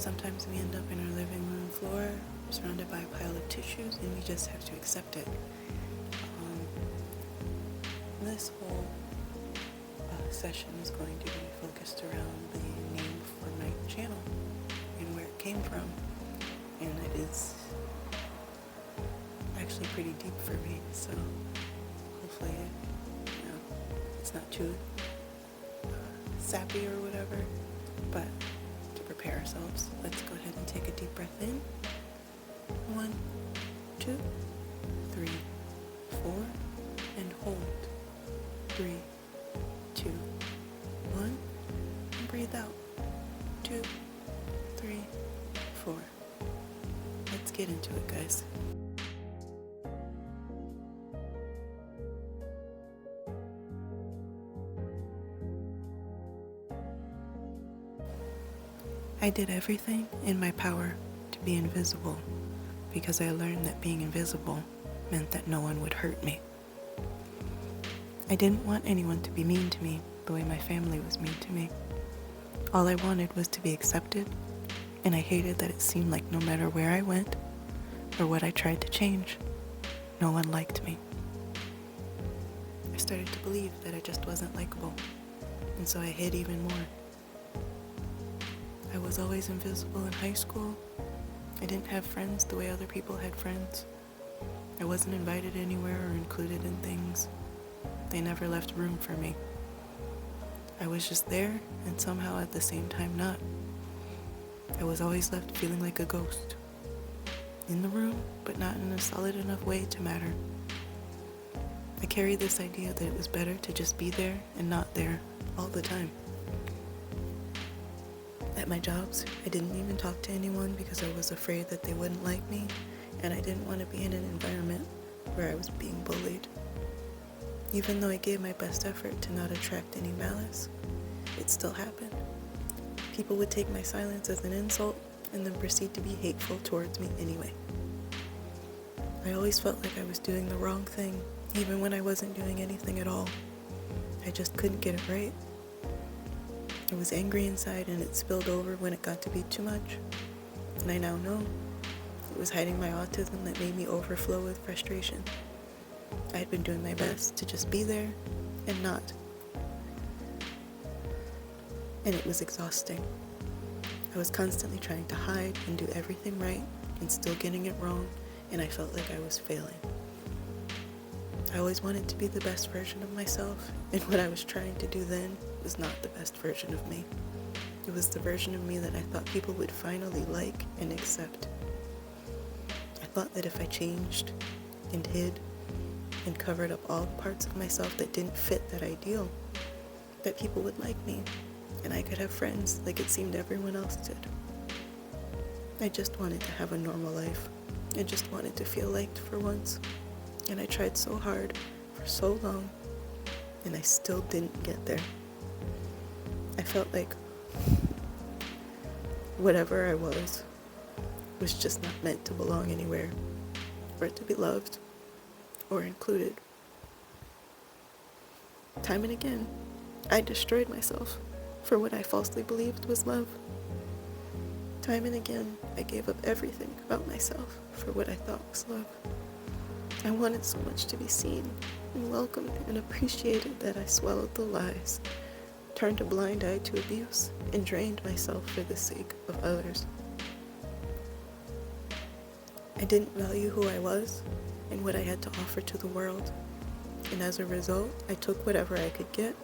sometimes we end up in our living room floor, surrounded by a pile of tissues, and we just have to accept it. This whole session is going to be focused around the name for my channel and where it came from, and it is actually pretty deep for me, so hopefully it's not too sappy or whatever, but to prepare ourselves, let's go ahead and take a deep breath in. 1, 2, 3, 4, and hold. 3, 2, 1, and breathe out. 2, 3, 4. Let's get into it, guys. I did everything in my power to be invisible because I learned that being invisible meant that no one would hurt me. I didn't want anyone to be mean to me the way my family was mean to me. All I wanted was to be accepted, and I hated that it seemed like no matter where I went or what I tried to change, no one liked me. I started to believe that I just wasn't likable, and so I hid even more. I was always invisible in high school. I didn't have friends the way other people had friends. I wasn't invited anywhere or included in things. They never left room for me. I was just there and somehow at the same time not. I was always left feeling like a ghost. In the room, but not in a solid enough way to matter. I carried this idea that it was better to just be there and not there all the time. At my jobs, I didn't even talk to anyone because I was afraid that they wouldn't like me, and I didn't want to be in an environment where I was being bullied. Even though I gave my best effort to not attract any malice, it still happened. People would take my silence as an insult and then proceed to be hateful towards me anyway. I always felt like I was doing the wrong thing, even when I wasn't doing anything at all. I just couldn't get it right. I was angry inside and it spilled over when it got to be too much. And I now know it was hiding my autism that made me overflow with frustration. I had been doing my best to just be there and not. And it was exhausting. I was constantly trying to hide and do everything right and still getting it wrong, and I felt like I was failing. I always wanted to be the best version of myself, and what I was trying to do then was not the best version of me. It was the version of me that I thought people would finally like and accept. I thought that if I changed and hid and covered up all the parts of myself that didn't fit that ideal, that people would like me and I could have friends like it seemed everyone else did. I just wanted to have a normal life. I just wanted to feel liked for once. And I tried so hard for so long, and I still didn't get there. I felt like whatever I was just not meant to belong anywhere, or to be loved, or included. Time and again, I destroyed myself for what I falsely believed was love. Time and again, I gave up everything about myself for what I thought was love. I wanted so much to be seen and welcomed and appreciated that I swallowed the lies, turned a blind eye to abuse, and drained myself for the sake of others. I didn't value who I was and what I had to offer to the world, and as a result, I took whatever I could get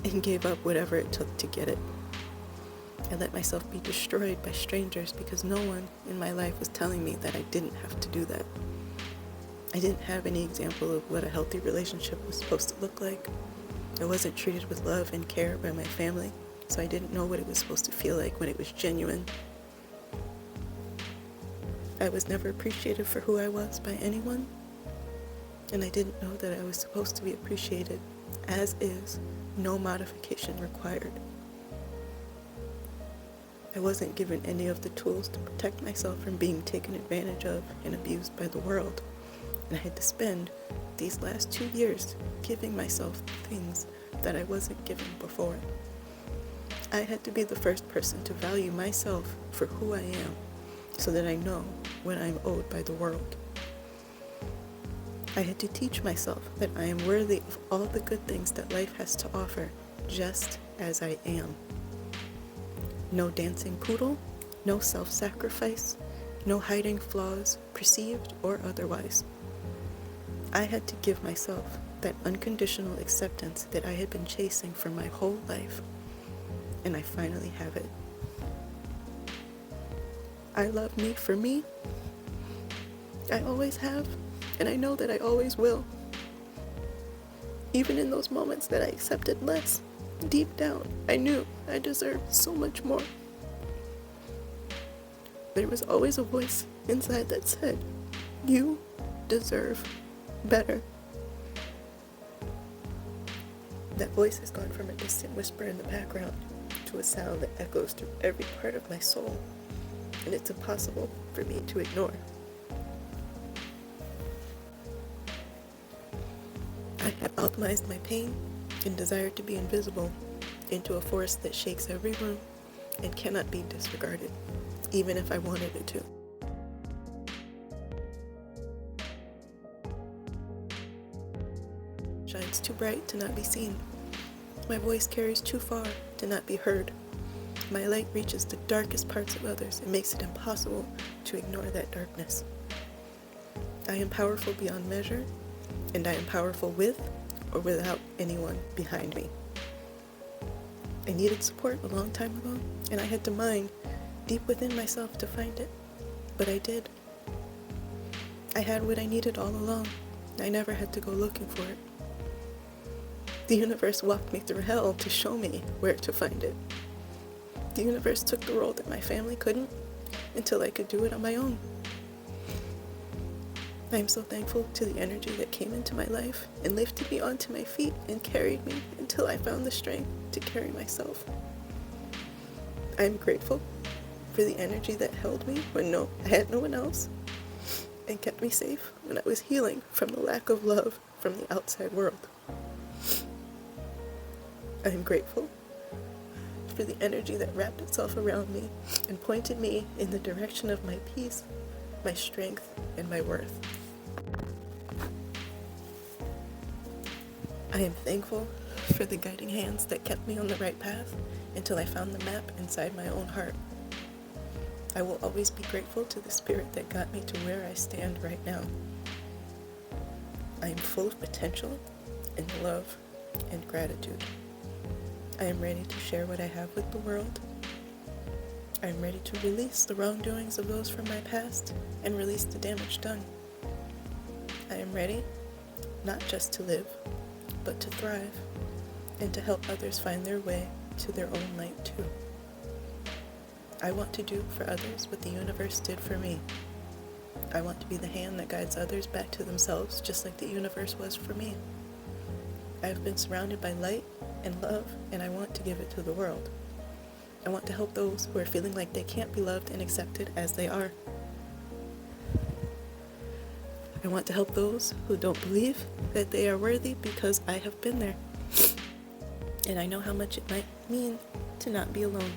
and gave up whatever it took to get it. I let myself be destroyed by strangers because no one in my life was telling me that I didn't have to do that. I didn't have any example of what a healthy relationship was supposed to look like. I wasn't treated with love and care by my family, so I didn't know what it was supposed to feel like when it was genuine. I was never appreciated for who I was by anyone, and I didn't know that I was supposed to be appreciated as is, no modification required. I wasn't given any of the tools to protect myself from being taken advantage of and abused by the world, and I had to spend these last 2 years giving myself things that I wasn't given before. I had to be the first person to value myself for who I am, so that I know what I'm owed by the world. I had to teach myself that I am worthy of all the good things that life has to offer, just as I am. No dancing poodle, no self-sacrifice, no hiding flaws, perceived or otherwise. I had to give myself that unconditional acceptance that I had been chasing for my whole life, and I finally have it. I love me for me. I always have, and I know that I always will. Even in those moments that I accepted less, deep down, I knew I deserved so much more. There was always a voice inside that said, "You deserve better." That voice has gone from a distant whisper in the background to a sound that echoes through every part of my soul, and it's impossible for me to ignore. I have alchemized my pain and desire to be invisible into a force that shakes every room and cannot be disregarded, even if I wanted it to. Shines too bright to not be seen. My voice carries too far to not be heard. My light reaches the darkest parts of others and makes it impossible to ignore that darkness. I am powerful beyond measure, and I am powerful with or without anyone behind me. I needed support a long time ago, and I had to mine deep within myself to find it, but I did. I had what I needed all along. I never had to go looking for it. The universe walked me through hell to show me where to find it. The universe took the role that my family couldn't until I could do it on my own. I am so thankful to the energy that came into my life and lifted me onto my feet and carried me until I found the strength to carry myself. I am grateful for the energy that held me when I had no one else and kept me safe when I was healing from the lack of love from the outside world. I am grateful for the energy that wrapped itself around me and pointed me in the direction of my peace, my strength, and my worth. I am thankful for the guiding hands that kept me on the right path until I found the map inside my own heart. I will always be grateful to the spirit that got me to where I stand right now. I am full of potential and love and gratitude. I am ready to share what I have with the world. I am ready to release the wrongdoings of those from my past and release the damage done. I am ready not just to live, but to thrive and to help others find their way to their own light too. I want to do for others what the universe did for me. I want to be the hand that guides others back to themselves just like the universe was for me. I have been surrounded by light and love, and I want to give it to the world. I want to help those who are feeling like they can't be loved and accepted as they are. I want to help those who don't believe that they are worthy because I have been there. And I know how much it might mean to not be alone.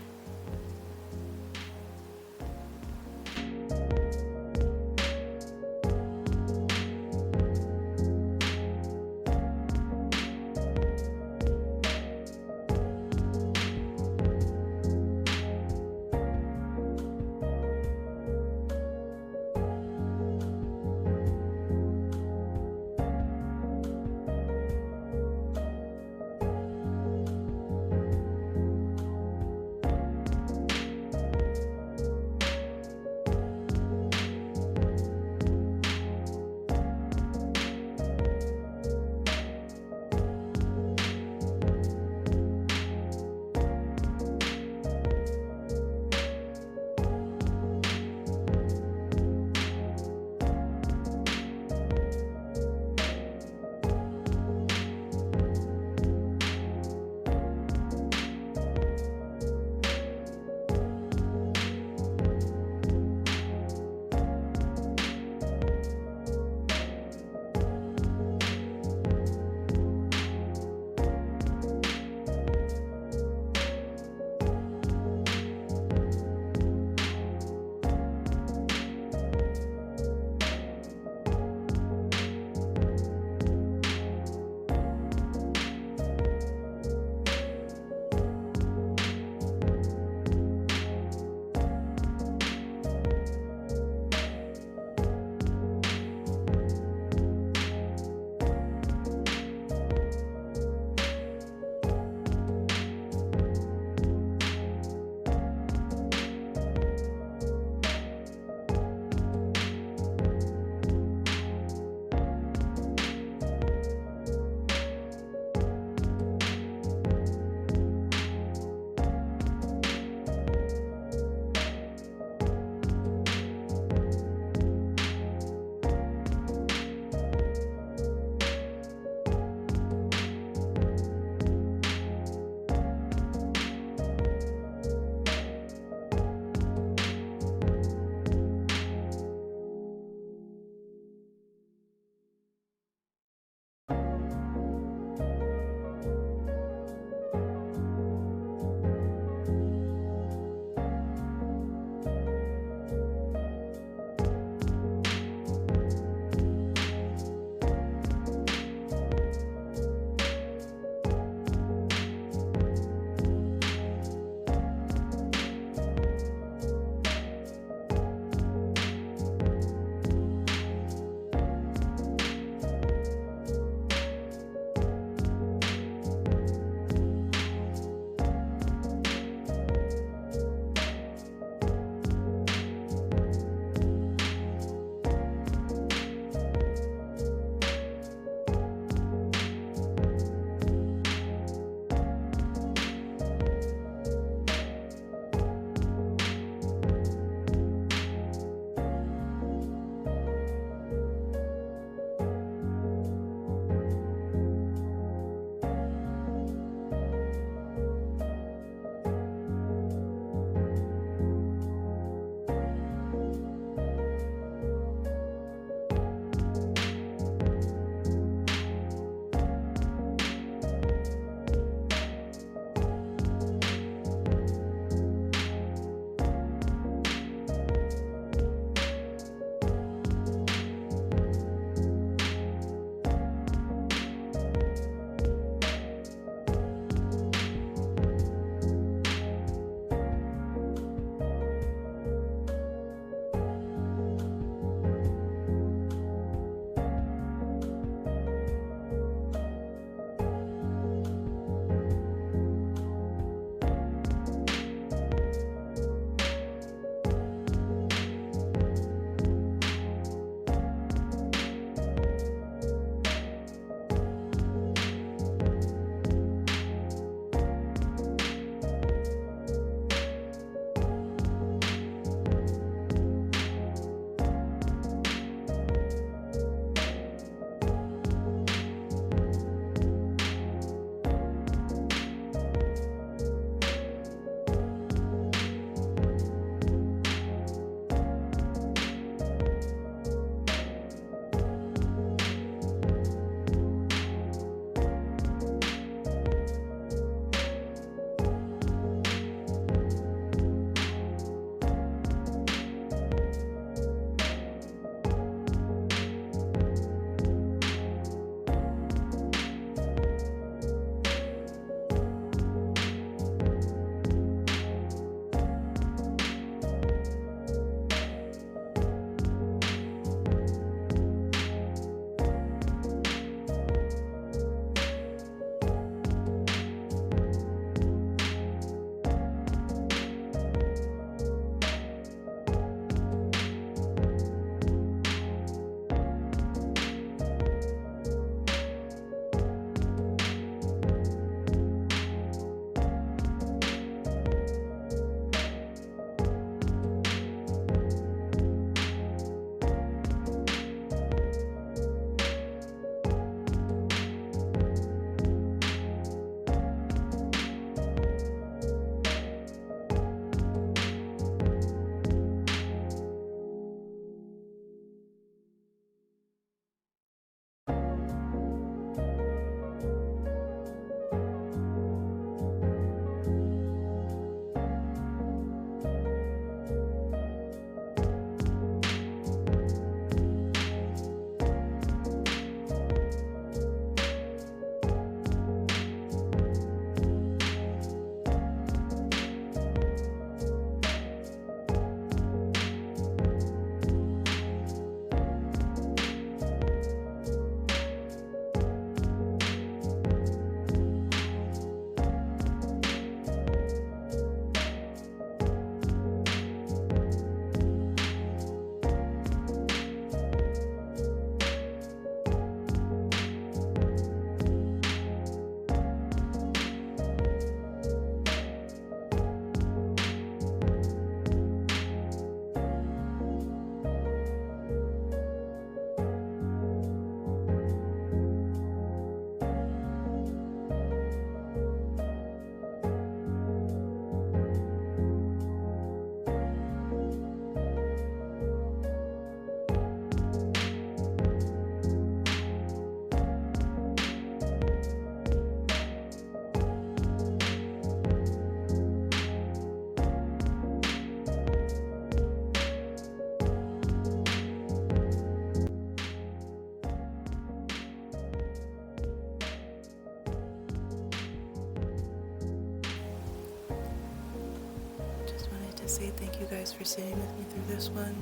to say thank you guys for sitting with me through this one.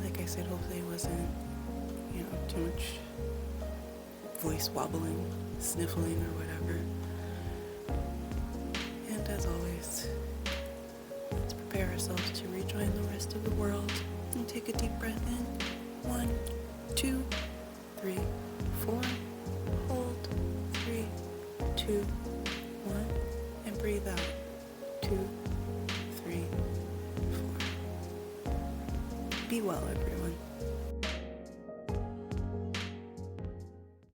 Like I said, hopefully it wasn't, too much voice wobbling, sniffling, or whatever. And as always, let's prepare ourselves to rejoin the rest of the world and take a deep breath in. 1, 2, 3, 4. Hold. 3, 2, 1. And breathe out. 2, 3, 4. Be well, everyone.